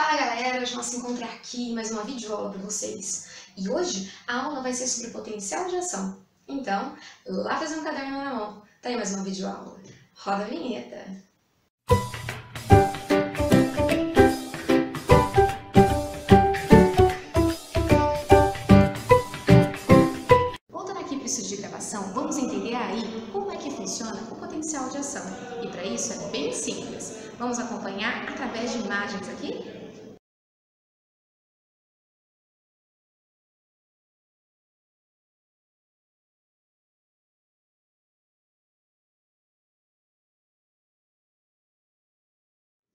Fala galera, hoje nós se encontramos aqui em mais uma videoaula para vocês. E hoje a aula vai ser sobre potencial de ação. Então, lápis e um caderno na mão. Tá aí mais uma videoaula. Roda a vinheta. Voltando aqui para o estúdio de gravação, vamos entender aí como é que funciona o potencial de ação. E para isso é bem simples. Vamos acompanhar através de imagens aqui.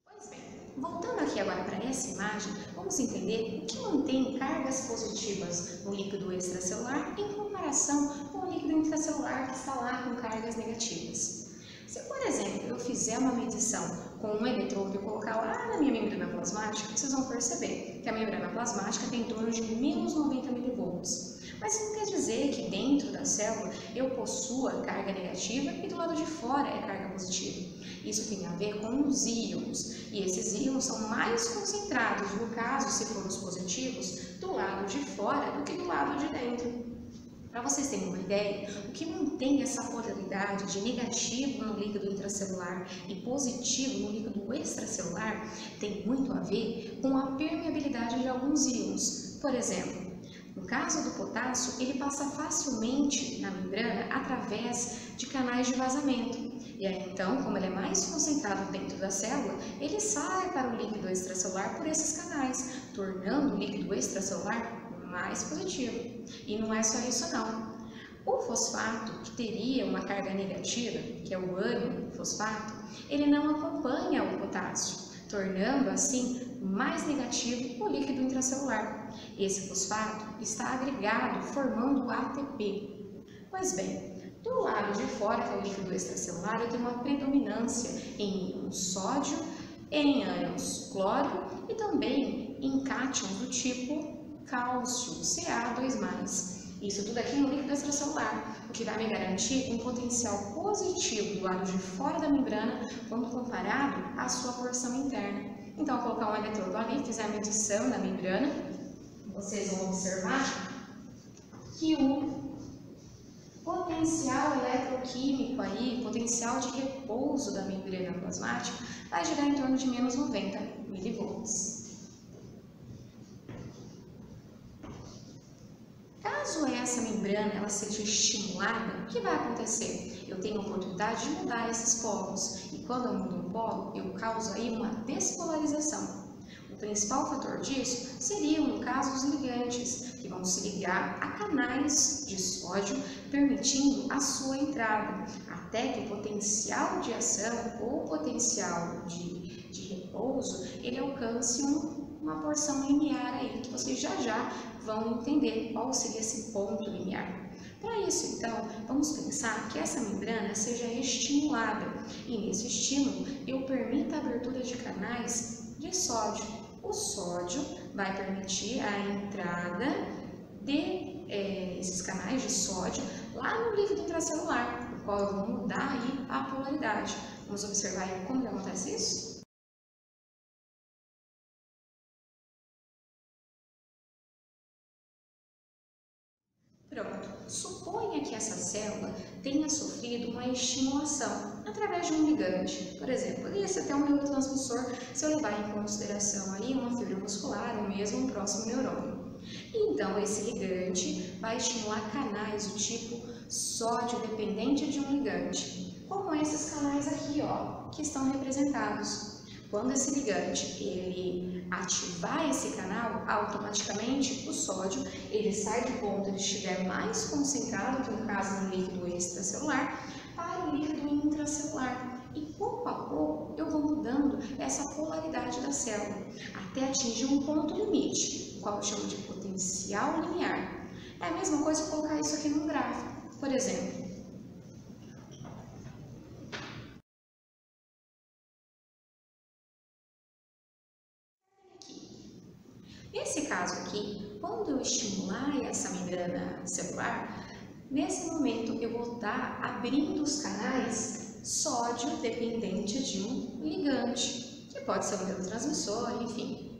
Pois bem, voltando aqui agora para essa imagem, vamos entender o que mantém cargas positivas no líquido extracelular em comparação com o líquido intracelular que está lá com cargas negativas. Se, por exemplo, eu fizer uma medição com um eletrodo e colocar lá na minha membrana plasmática, vocês vão perceber que a membrana plasmática tem em torno de menos 90 mV. Mas isso não quer dizer que dentro da célula eu possua carga negativa e do lado de fora é carga positiva. Isso tem a ver com os íons, e esses íons são mais concentrados, no caso, se for os positivos, do lado de fora do que do lado de dentro. Para vocês terem uma ideia, o que mantém essa polaridade de negativo no líquido intracelular e positivo no líquido extracelular tem muito a ver com a permeabilidade de alguns íons. Por exemplo, no caso do potássio, ele passa facilmente na membrana através de canais de vazamento. E aí, então, como ele é mais concentrado dentro da célula, ele sai para o líquido extracelular por esses canais, tornando o líquido extracelular mais positivo. E não é só isso não. O fosfato, que teria uma carga negativa, que é o ânion fosfato, ele não acompanha o potássio, tornando assim mais negativo o líquido intracelular. Esse fosfato está agregado formando ATP. Pois bem, do lado de fora, que é o líquido extracelular, eu tenho uma predominância em íons sódio, em ânions cloro e também em cátions do tipo cálcio, Ca2+. Isso tudo aqui no líquido extracelular, o que vai me garantir um potencial positivo do lado de fora da membrana quando comparado à sua porção interna. Então, ao colocar um eletrodo ali, fizer a medição da membrana, vocês vão observar que o potencial eletroquímico aí, potencial de repouso da membrana plasmática vai girar em torno de menos 90 mV. Caso essa membrana ela seja estimulada, o que vai acontecer? Eu tenho a oportunidade de mudar esses polos e quando eu mudo um polo, eu causo aí uma despolarização. O principal fator disso seriam, no caso, os ligantes, que vão se ligar a canais de sódio, permitindo a sua entrada, até que o potencial de ação ou potencial de repouso, ele alcance uma porção limiar aí, que vocês já vão entender qual seria esse ponto limiar. Para isso, então, vamos pensar que essa membrana seja estimulada e nesse estímulo eu permita a abertura de canais de sódio. O sódio vai permitir a entrada esses canais de sódio lá no líquido intracelular, o qual eu vou mudar aí a polaridade. Vamos observar aí como acontece isso? Pronto, suponha que essa célula tenha sofrido uma estimulação através de um ligante. Por exemplo, esse até um neurotransmissor, se eu levar em consideração aí uma fibra muscular ou mesmo um próximo neurônio. Então, esse ligante vai estimular canais do tipo sódio dependente de um ligante, como esses canais aqui, ó, que estão representados. Quando esse ligante ele ativar esse canal, automaticamente o sódio ele sai do ponto que ele estiver mais concentrado, que no caso no líquido extracelular, para o líquido intracelular. E pouco a pouco eu vou mudando essa polaridade da célula, até atingir um ponto limite, o qual eu chamo de potencial limiar. É a mesma coisa que colocar isso aqui num gráfico. Por exemplo, nesse caso aqui, quando eu estimular essa membrana celular, nesse momento eu vou estar abrindo os canais sódio dependente de um ligante, que pode ser um neurotransmissor, enfim.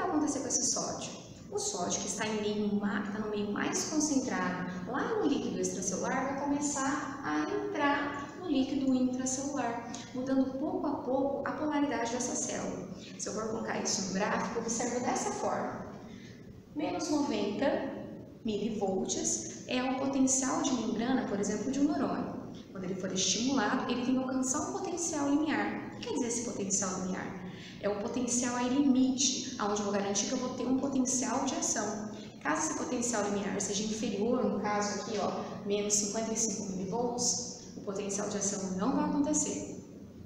vai acontecer com esse sódio? O sódio que está no meio mais concentrado, lá no líquido extracelular, vai começar a entrar no líquido intracelular, mudando pouco a pouco a polaridade dessa célula. Se eu for colocar isso no gráfico, observa dessa forma. Menos 90 milivolts é o potencial de membrana, por exemplo, de um neurônio. Quando ele for estimulado, ele tem que alcançar um potencial limiar. O que quer dizer esse potencial limiar? É o potencial aí limite, onde eu vou garantir que eu vou ter um potencial de ação. Caso esse potencial limiar seja inferior, no caso aqui, ó, menos 55 milivolts, o potencial de ação não vai acontecer.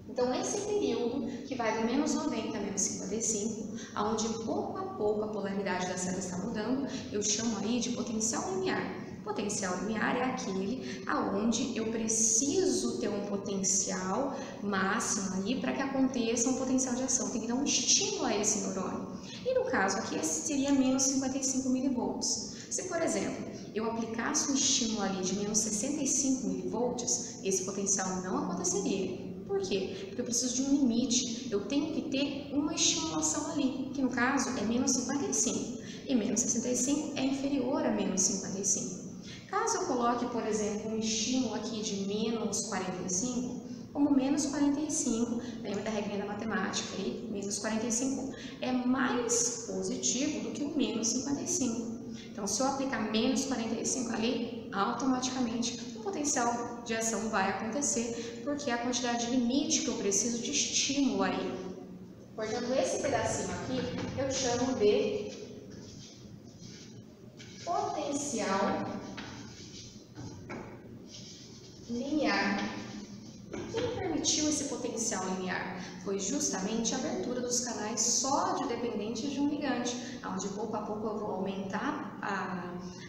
Então, esse período, que vai do menos 90 a menos 55, onde pouco a pouco a polaridade da célula está mudando, eu chamo aí de potencial limiar. Potencial limiar é aquele aonde eu preciso ter um potencial máximo ali para que aconteça um potencial de ação. Tem que dar um estímulo a esse neurônio. E no caso aqui, esse seria menos 55 milivolts. Se, por exemplo, eu aplicasse um estímulo ali de menos 65 milivolts, esse potencial não aconteceria. Por quê? Porque eu preciso de um limite, eu tenho que ter uma estimulação ali, que no caso é menos 55, e menos 65 é inferior a menos 55. Caso eu coloque, por exemplo, um estímulo aqui de menos 45, como menos 45, lembra da regrinha da matemática aí, menos 45 é mais positivo do que o menos 55. Então, se eu aplicar menos 45 ali, automaticamente o potencial de ação vai acontecer, porque é a quantidade limite que eu preciso de estímulo aí. Portanto, esse pedacinho aqui eu chamo de potencial linear. Quem permitiu esse potencial linear? Foi justamente a abertura dos canais sódio dependentes de um ligante, onde pouco a pouco eu vou aumentar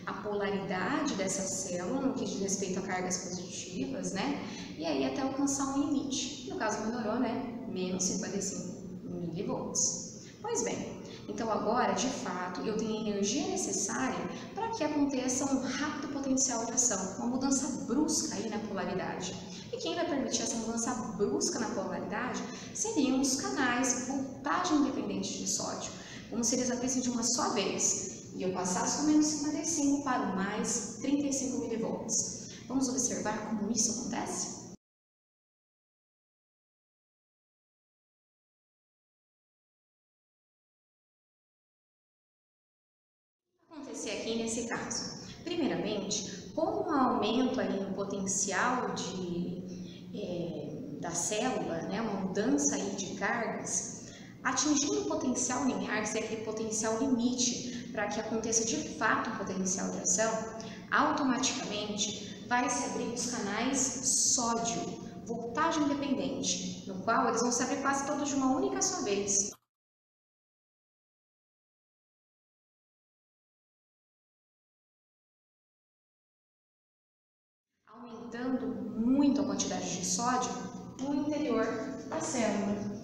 a polaridade dessa célula no que diz respeito a cargas positivas, né? E aí até alcançar um limite. No caso do meu neurônio é menos 55 milivolts. Pois bem, então agora, de fato, eu tenho a energia necessária para que aconteça um rápido potencial de ação, uma mudança brusca aí na polaridade. E quem vai permitir essa mudança brusca na polaridade seriam os canais voltagem independente de sódio, como se eles abrissem de uma só vez e eu passasse do menos 55 para o mais 35 milivolts. Vamos observar como isso acontece? Acontecer aqui nesse caso. Primeiramente, com o aumento aí no potencial da célula, né, uma mudança aí de cargas, atingindo o potencial linear, que seria aquele potencial limite, para que aconteça de fato o potencial de ação, automaticamente vai se abrir os canais sódio, voltagem independente, no qual eles vão se abrir quase todos de uma única só vez. Aumentando muito a quantidade de sódio no interior da célula.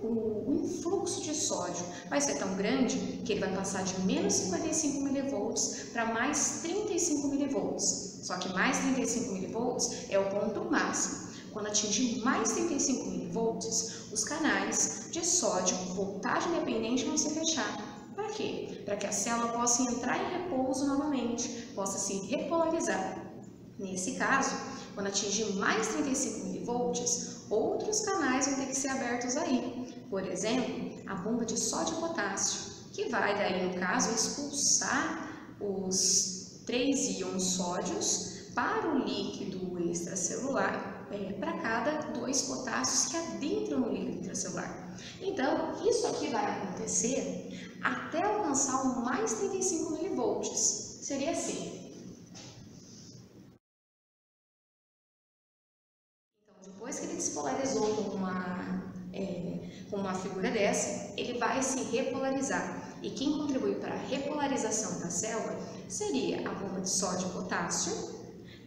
O influxo de sódio vai ser tão grande que ele vai passar de menos 55 milivolts para mais 35 milivolts. Só que mais 35 milivolts é o ponto máximo. Quando atingir mais 35 milivolts, os canais de sódio, voltagem independente, vão se fechar. Para quê? Para que a célula possa entrar em repouso novamente, possa se repolarizar. Nesse caso, quando atingir mais 35 milivolts, outros canais vão ter que ser abertos aí. Por exemplo, a bomba de sódio e potássio, que vai daí, no caso, expulsar os 3 íons sódios para o líquido extracelular, para cada 2 potássios que adentram no líquido intracelular. Então, isso aqui vai acontecer até alcançar o mais 35 milivolts. Seria assim. Então, depois que ele despolarizou com uma figura dessa, ele vai se repolarizar. E quem contribui para a repolarização da célula seria a bomba de sódio e potássio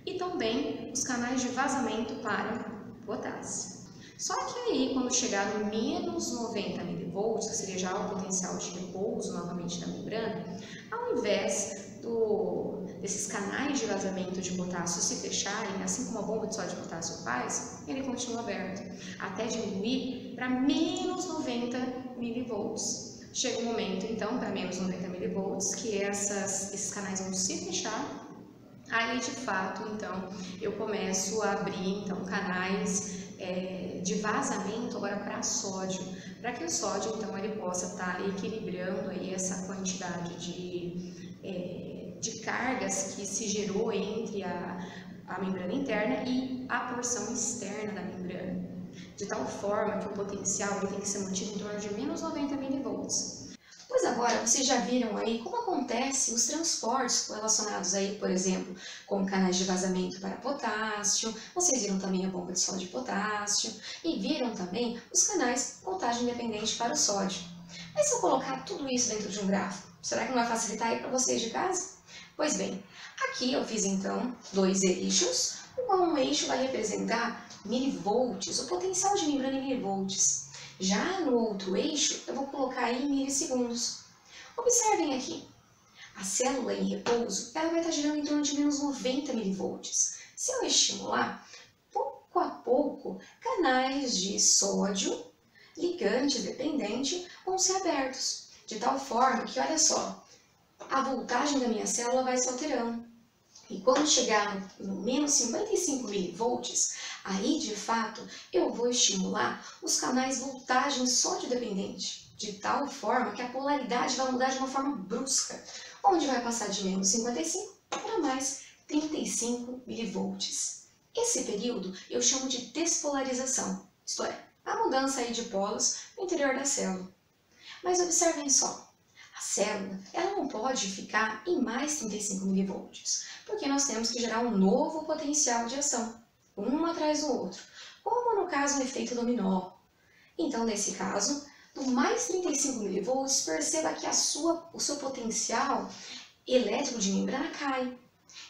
e também os canais de vazamento para potássio. Só que aí, quando chegar no menos 90 milivolts, que seria já o potencial de repouso novamente da membrana, ao invés desses canais de vazamento de potássio se fecharem, assim como a bomba de sódio e potássio faz, ele continua aberto, até diminuir para menos 90 milivolts. Chega um momento, então, para menos 90 milivolts, que esses canais vão se fechar. Aí, de fato, então, eu começo a abrir, então, canais de vazamento agora para sódio, para que o sódio, então, ele possa estar equilibrando aí essa quantidade de cargas que se gerou entre a membrana interna e a porção externa da membrana, de tal forma que o potencial ele tem que ser mantido em torno de menos 90 milivolts. Pois agora, vocês já viram aí como acontecem os transportes relacionados aí, por exemplo, com canais de vazamento para potássio, vocês viram também a bomba de sódio e potássio, e viram também os canais voltagem independente para o sódio. Mas se eu colocar tudo isso dentro de um gráfico, será que não vai facilitar aí para vocês de casa? Pois bem, aqui eu fiz então dois eixos, o qual um eixo vai representar milivolts, o potencial de membrana em milivolts. Já no outro eixo, eu vou colocar aí em milissegundos. Observem aqui, a célula em repouso ela vai estar girando em torno de menos 90 milivolts. Se eu estimular, pouco a pouco, canais de sódio, ligante dependente, vão ser abertos. De tal forma que, olha só, a voltagem da minha célula vai se alterando. E quando chegar no menos 55 milivolts, aí de fato eu vou estimular os canais voltagem sódio dependente, de tal forma que a polaridade vai mudar de uma forma brusca, onde vai passar de menos 55 para mais 35 milivolts. Esse período eu chamo de despolarização, isto é, a mudança aí de polos no interior da célula. Mas observem só. A célula ela não pode ficar em mais 35 milivolts, porque nós temos que gerar um novo potencial de ação, um atrás do outro, como no caso do efeito dominó. Então, nesse caso, no mais 35 milivolts, perceba que o seu potencial elétrico de membrana cai.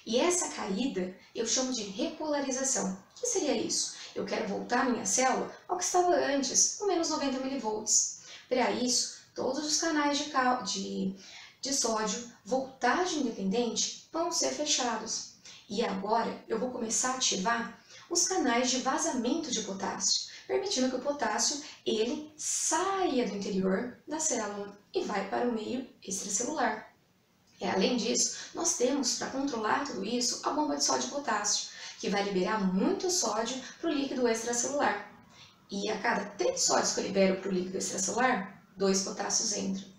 E essa caída eu chamo de repolarização. O que seria isso? Eu quero voltar minha célula ao que estava antes, com menos 90 milivolts. Para isso, todos os canais de sódio, voltagem independente, vão ser fechados. E agora eu vou começar a ativar os canais de vazamento de potássio, permitindo que o potássio ele saia do interior da célula e vai para o meio extracelular. Além disso, nós temos, para controlar tudo isso, a bomba de sódio e potássio, que vai liberar muito sódio para o líquido extracelular. E a cada 3 sódios que eu libero para o líquido extracelular, 2 potássios entram.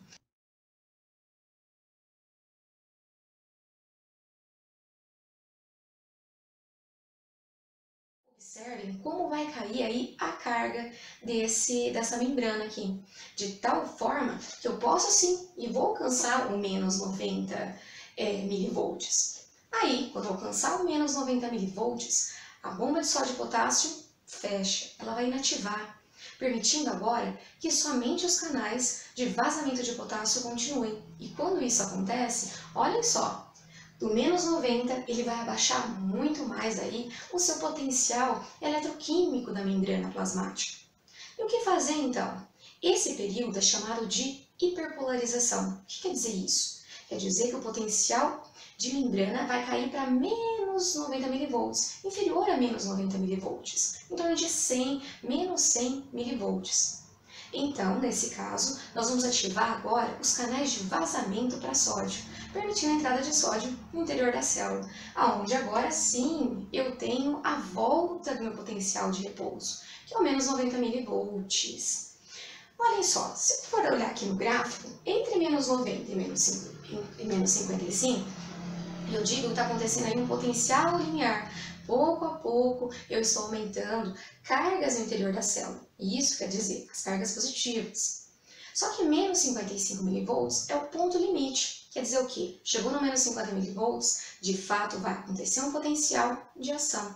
Observem como vai cair aí a carga dessa membrana aqui, de tal forma que eu posso sim e vou alcançar o menos 90 milivolts. Aí, quando eu alcançar o menos 90 milivolts, a bomba de sódio e potássio fecha, ela vai inativar, permitindo agora que somente os canais de vazamento de potássio continuem. E quando isso acontece, olhem só, do menos 90 ele vai abaixar muito mais aí o seu potencial eletroquímico da membrana plasmática. E o que fazer então? Esse período é chamado de hiperpolarização. O que quer dizer isso? Quer dizer que o potencial de membrana vai cair para menos 90 milivolts, inferior a menos 90 milivolts, em torno de 100, menos 100 milivolts. Então, nesse caso, nós vamos ativar agora os canais de vazamento para sódio, permitindo a entrada de sódio no interior da célula, aonde agora sim eu tenho a volta do meu potencial de repouso, que é o menos 90 milivolts. Olhem só, se eu for olhar aqui no gráfico, entre menos 90 e menos 55, eu digo que está acontecendo aí um potencial linear. Pouco a pouco eu estou aumentando cargas no interior da célula. E isso quer dizer as cargas positivas. Só que menos 55 milivolts é o ponto limite. Quer dizer o quê? Chegou no menos 50 milivolts, de fato vai acontecer um potencial de ação.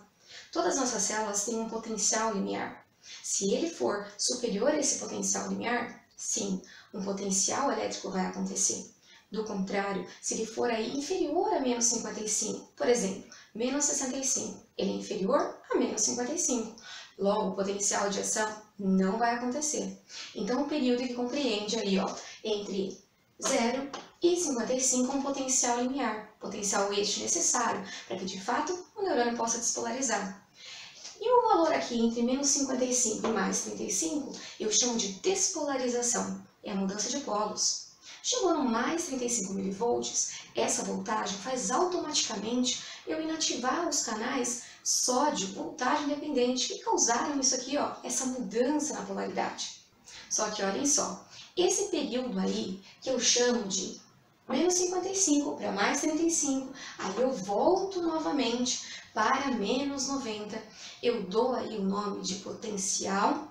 Todas as nossas células têm um potencial limiar. Se ele for superior a esse potencial limiar, sim, um potencial elétrico vai acontecer. Do contrário, se ele for aí inferior a menos 55, por exemplo, menos 65, ele é inferior a menos 55. Logo, o potencial de ação não vai acontecer. Então, o período que compreende ali, ó, entre 0 e 55 é um potencial limiar, potencial este necessário para que, de fato, o neurônio possa despolarizar. E o valor aqui entre menos 55 e mais 35, eu chamo de despolarização, é a mudança de polos. Chegou no mais 35 mV, essa voltagem faz automaticamente eu inativar os canais sódio voltagem dependente que causaram isso aqui, ó, essa mudança na polaridade. Só que olhem só, esse período aí que eu chamo de menos 55 para mais 35, aí eu volto novamente para menos 90, eu dou aí o nome de potencial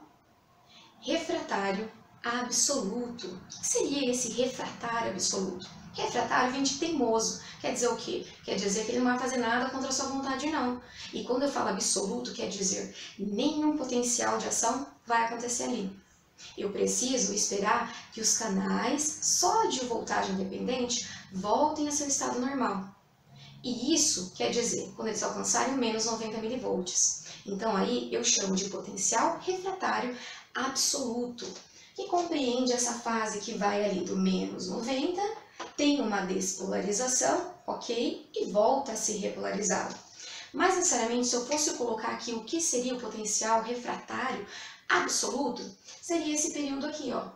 refratário absoluto. O que seria esse refratário absoluto? Refratário vem de teimoso. Quer dizer o quê? Quer dizer que ele não vai fazer nada contra a sua vontade, não. E quando eu falo absoluto, quer dizer nenhum potencial de ação vai acontecer ali. Eu preciso esperar que os canais sódio voltagem dependente voltem a seu estado normal. E isso quer dizer quando eles alcançarem menos 90 mV. Então aí eu chamo de potencial refratário absoluto, que compreende essa fase que vai ali do menos 90, tem uma despolarização, ok? E volta a se repolarizar. Mas necessariamente, se eu fosse colocar aqui o que seria o potencial refratário absoluto, seria esse período aqui, ó.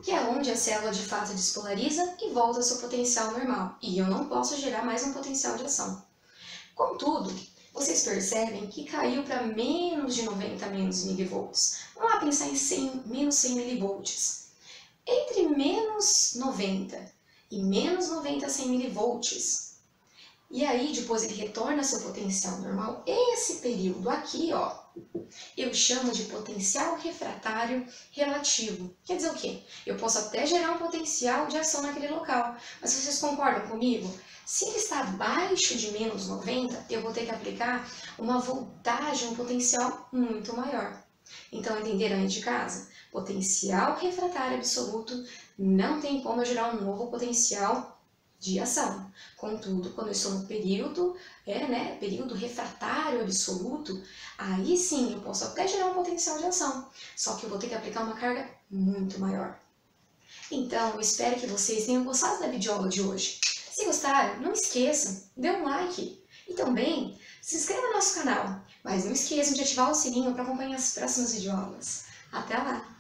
Que é onde a célula de fato despolariza e volta ao seu potencial normal. E eu não posso gerar mais um potencial de ação. Contudo, vocês percebem que caiu para menos de 90 milivolts. Vamos lá pensar em menos 100 milivolts. Entre menos 90 e menos 90 a 100 milivolts, e aí depois ele retorna ao seu potencial normal, esse período aqui, ó, eu chamo de potencial refratário relativo. Quer dizer o quê? Eu posso até gerar um potencial de ação naquele local, mas vocês concordam comigo? Se ele está abaixo de menos 90, eu vou ter que aplicar uma voltagem, um potencial muito maior. Então, entenderam aí de casa? Potencial refratário absoluto, não tem como eu gerar um novo potencial de ação. Contudo, quando eu estou no período, período refratário absoluto, aí sim eu posso até gerar um potencial de ação, só que eu vou ter que aplicar uma carga muito maior. Então, eu espero que vocês tenham gostado da videoaula de hoje. Se gostaram, não esqueçam, dê um like e também se inscreva no nosso canal. Mas não esqueçam de ativar o sininho para acompanhar as próximas videoaulas. Até lá!